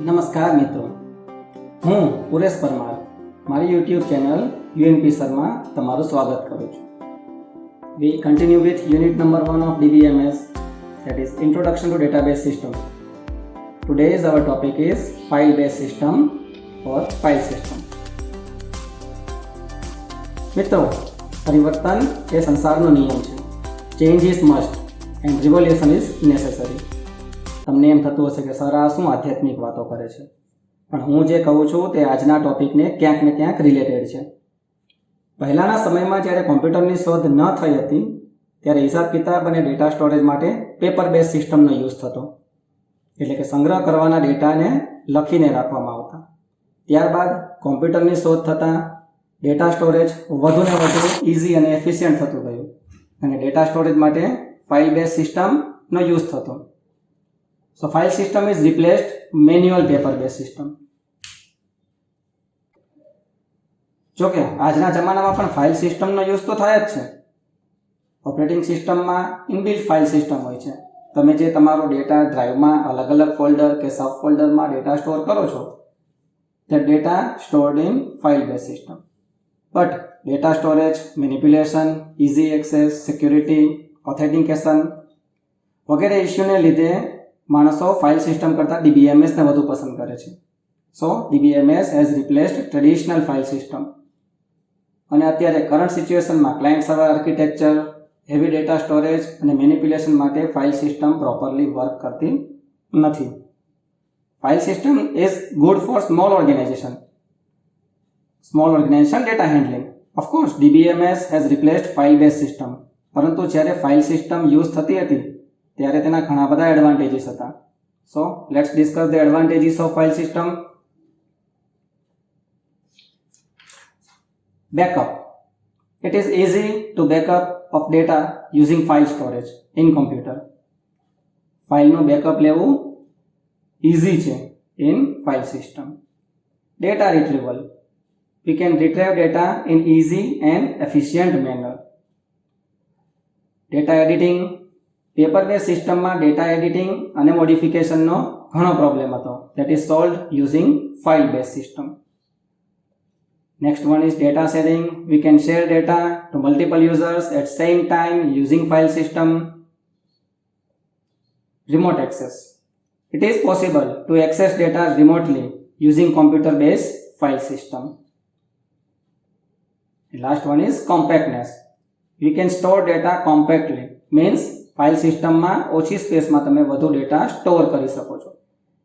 નમસ્કાર મિત્રો, હું પુરેશ પરમાર મારી યુટ્યુબ ચેનલ UNP સરમાં તમારું સ્વાગત કરું છું. We continue with unit number 1 of DBMS, that is Introduction to Database System. Today's our topic is File Based System or File System. મિત્રો, પરિવર્તન એ સંસારનો નિયમ છે. Change is must and revolution is necessary. તમને એમ થતું હશે કે સર આ શું આધ્યાત્મિક વાતો કરે છે, પણ હું જે કહું છું તે આજના ટોપિકને ક્યાંક ને ક્યાંક રિલેટેડ છે. પહેલાંના સમયમાં જ્યારે કોમ્પ્યુટરની શોધ ન થઈ હતી ત્યારે હિસાબ કિતાબ અને ડેટા સ્ટોરેજ માટે પેપર બેઝ સિસ્ટમનો યુઝ થતો, એટલે કે સંગ્રહ કરવાના ડેટાને લખીને રાખવામાં આવતા. ત્યારબાદ કોમ્પ્યુટરની શોધ થતાં ડેટા સ્ટોરેજ વધુને વધુ ઇઝી અને એફિશિયન્ટ થતું ગયું અને ડેટા સ્ટોરેજ માટે ફાઇલ બેઝ સિસ્ટમનો યુઝ થતો. So file system is replaced manual paper based system. જો કે આજના જમાનામાં પણ ફાઇલ સિસ્ટમનો યુઝ તો થાય જ છે. ઓપરેટિંગ સિસ્ટમમાં ઇનબિલ્ટ ફાઇલ સિસ્ટમ હોય છે. તમે જે તમારો ડેટા ડ્રાઈવમાં અલગ અલગ ફોલ્ડર કે સબ ફોલ્ડરમાં ડેટા સ્ટોર કરો છો તે data stored in file base system. But data storage, manipulation, easy access, security, authentication વગેરે ઇસ્યુને લીધે માણસો ફાઇલ સિસ્ટમ કરતાં DBMSને વધુ પસંદ કરે છે. So DBMS has replaced traditional file system. અને અત્યારે કરંટ સિચ્યુએશનમાં client server architecture, heavy data storage અને મેનિપ્યુલેશન માટે ફાઇલ સિસ્ટમ પ્રોપરલી વર્ક કરતી નથી. File system is good for small organization data handling. Of course DBMS has replaced file base system, પરંતુ જ્યારે file system use થતી હતી ત્યારે તેના ઘણા બધા એડવાન્ટેજીસ હતા. So let's discuss the advantages of file system. Backup. It is easy to backup of data using file storage in computer. ફાઇલનું બેકઅપ લેવું ઇઝી છે in file system. Data retrieval. We can retrieve data in easy and efficient manner. Data editing. Paper base સિસ્ટમમાં data editing અને મોડિફિકેશનનો ઘણો problem હતો. That is solved using file base system. Next one is data sharing. We can share data to multiple users at same time using file system. Remote access. It is possible to access data remotely using computer base file system. Last one is compactness. We can store data compactly, means file સિસ્ટમમાં ઓછી સ્પેસમાં તમે વધુ data store કરી શકો છો.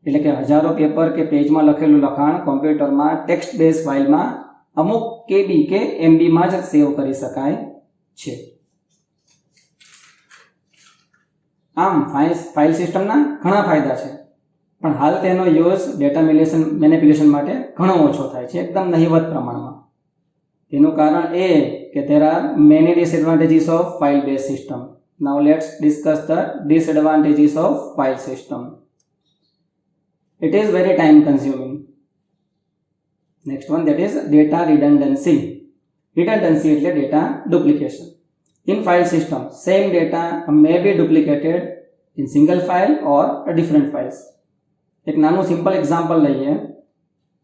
એટલે કે હજારો પેપર કે પેજમાં લખેલું લખાણ કોમ્પ્યુટરમાં ટેક્સ્ટ બેઝ ફાઇલમાં અમુક KB કે MBમાં જ સેવ કરી શકાય છે. આમ ફાઇલ સિસ્ટમના ઘણા ફાયદા છે, પણ હાલ તેનો યુઝ ડેટા મેનિપ્યુલેશન માટે ઘણો ઓછો થાય છે, એકદમ નહિવત પ્રમાણમાં. તેનું કારણ એ કે there are many disadvantages of file based system. Now let's discuss the disadvantages of file system. It is very time consuming. Next one, that is data redundancy. Redundancy એટલે data duplication. In file system, same data may be duplicated in single file or different files. એક નાનું simple example લઈએ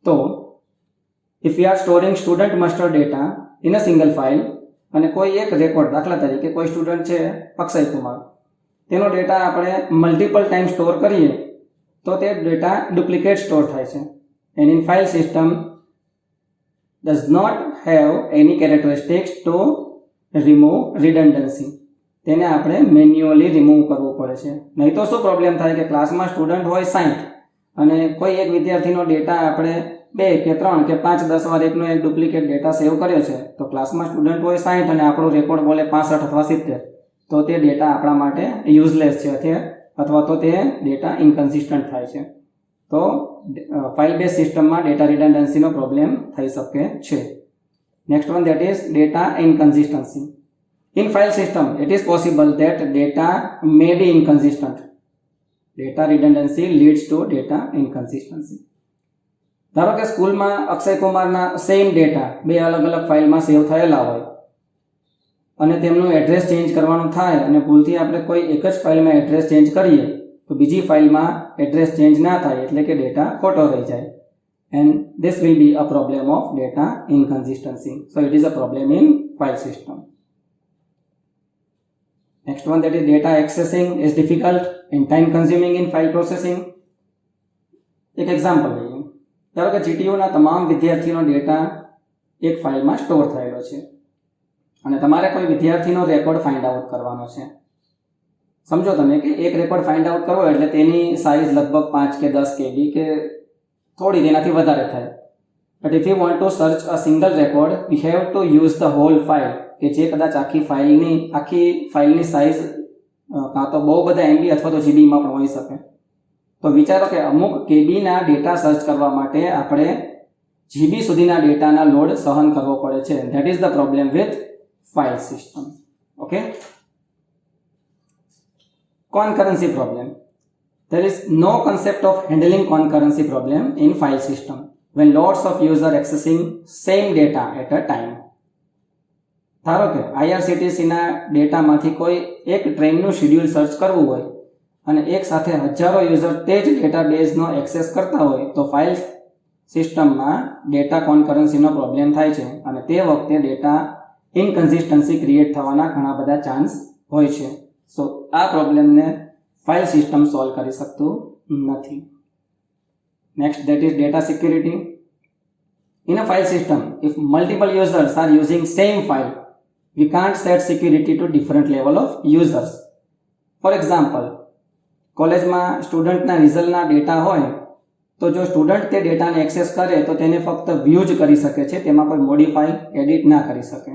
તો if we are storing student master data in a single file અને કોઈ એક record, દાખલા તરીકે કોઈ સ્ટુડન્ટ છે અક્ષય કુમાર, તેનો ડેટા આપણે મલ્ટિપલ ટાઈમ સ્ટોર કરીએ તો તે ડેટા ડુપ્લિકેટ સ્ટોર થાય છે. And in file system does not have any characteristics to remove redundancy. તેને આપણે મેન્યુઅલી રિમૂવ કરવું પડે છે. નહીં તો શું પ્રોબ્લેમ થાય કે ક્લાસમાં સ્ટુડન્ટ હોય 60 અને કોઈ એક વિદ્યાર્થીનો ડેટા આપણે 2 કે 3 કે 5 10 વાર એકનો એક ડુપ્લિકેટ ડેટા સેવ કર્યો છે, તો ક્લાસમાં સ્ટુડન્ટ હોય 60 અને આપણો રેકોર્ડ બોલે 65 અથવા 70, તો તે ડેટા આપણા માટે યુઝલેસ છે અથવા તો તે ડેટા ઇનકન્સિસ્ટન્ટ થાય છે. તો ફાઇલ બેઝ સિસ્ટમમાં ડેટા રિડન્ડન્સીનો પ્રોબ્લેમ થઈ શકે છે. Next one, that is data inconsistency. In file system it is possible that data may be inconsistent. Data redundancy leads to data inconsistency. ધારો કે સ્કૂલમાં અક્ષય કુમારના સેમ ડેટા 2 અલગ અલગ ફાઇલમાં સેવ થયેલા હોય અને તેમનું એડ્રેસ ચેન્જ કરવાનું થાય અને ભૂલથી આપણે કોઈ એક જ ફાઇલમાં એડ્રેસ ચેન્જ કરીએ તો બીજી ફાઇલમાં એડ્રેસ ચેન્જ ના થાય એટલે કે ડેટા ખોટો રહી જાય. And this will be a problem of data inconsistency. So it is a problem in file system. Next one, that is data accessing is difficult and time consuming in file processing. એક example લઈએ. ધારો કે જીટીયુના તમામ વિદ્યાર્થીનો data એક ફાઇલમાં store થયેલો છે અને તમારે કોઈ વિદ્યાર્થીનો રેકોર્ડ ફાઇન્ડ આઉટ કરવાનો છે. સમજો તમે કે એક રેકોર્ડ ફાઇન્ડ આઉટ કરવો એટલે તેની સાઇઝ લગભગ 5 કે 10 KB કે થોડી તેનાથી વધારે થાય. But if you want to search a single record we have to use the whole file, કે જે કદાચ આખી ફાઇલની સાઇઝ કાં તો બહુ બધા MB અથવા તો GBમાં પણ હોઈ શકે. તો વિચારો કે અમુક KBના ડેટા સર્ચ કરવા માટે આપણે GB સુધીના ડેટાના લોડ સહન કરવો પડે છે. That is the problem with file system. Okay, concurrency problem. There is no concept of handling concurrency problem in file system when lots of users accessing same data at a time. ધારો કે IRCTCના ડેટામાંથી કોઈ એક ટ્રેનનું schedule search કરવું હોય અને એક સાથે હજારો યુઝર તે જ ડેટાબેઝનો એક્સેસ કરતા હોય તો ફાઇલ સિસ્ટમમાં ડેટા કોન્કરન્સીનો પ્રોબ્લેમ થાય છે અને તે વખતે ડેટા ઇનકન્સિસ્ટન્સી ક્રિએટ થવાના ઘણા બધા ચાન્સ હોય છે. સો આ પ્રોબ્લેમને ફાઇલ સિસ્ટમ સોલ્વ કરી શકતું નથી. Next, that is data security. In a file system if multiple users are using same file we can't set security to different level of users. For example, કોલેજમાં સ્ટુડન્ટના રિઝલ્ટના data હોય તો જો student તે ડેટાને access કરે તો તેને ફક્ત વ્યૂ જ કરી શકે છે, તેમાં કોઈ મોડિફાઈ એડિટ ના કરી શકે.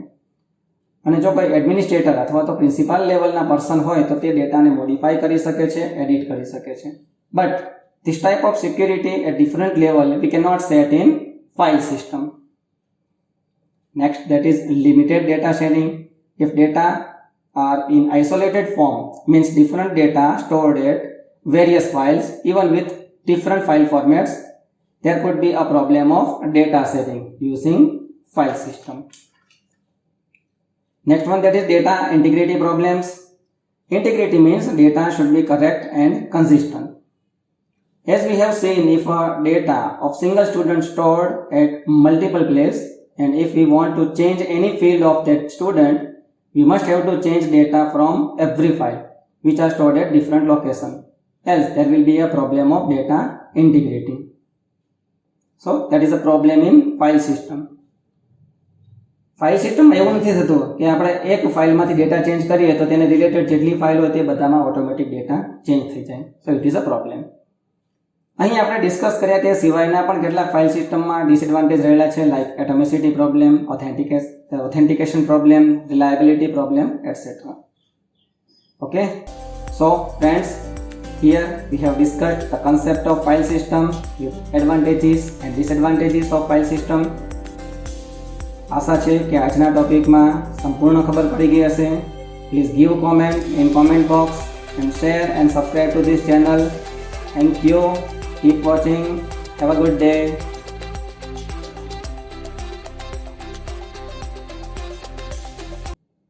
અને જો કોઈ એડમિનિસ્ટ્રેટર અથવા તો પ્રિન્સિપાલ લેવલના પર્સન હોય તો તે ડેટાને મોડિફાઈ કરી શકે છે, એડિટ કરી શકે છે. But this type of security at different level we can not set in file system. Next, that is limited data sharing. If data are in isolated form, means different data stored at various files, even with different file formats, there could be a problem of data sharing using file system. Next one, that is data integrity problems. Integrity means data should be correct and consistent. As we have seen, if a data of single student stored at multiple places, and if we want to change any field of that student, we must have to change data from every file which are stored at different location. Else there will be a problem of data integrity. So that is a problem in file system. File સિસ્ટમમાં એવું નથી થતું કે આપણે એક ફાઇલમાંથી data change કરીએ તો તેને રિલેટેડ જેટલી ફાઇલ હોય તે બધામાં ઓટોમેટિક ડેટા ચેન્જ થઈ જાય. So it is a problem. અહીં આપણે ડિસ્કસ કર્યા તે સિવાયના પણ કેટલાક ફાઇલ સિસ્ટમમાં ડિસએડવાન્ટેજ રહેલા છે, like atomicity problem, authentication problem, reliability problem, etcetera. Okay, so friends, here we have discussed the concept of file system with advantages and disadvantages of file system. આશા છે કે આજના ટોપિકમાં સંપૂર્ણ ખબર પડી ગઈ હશે. Please give comment in comment box and share and subscribe two this channel. Thank you. Keep watching. Have a good day.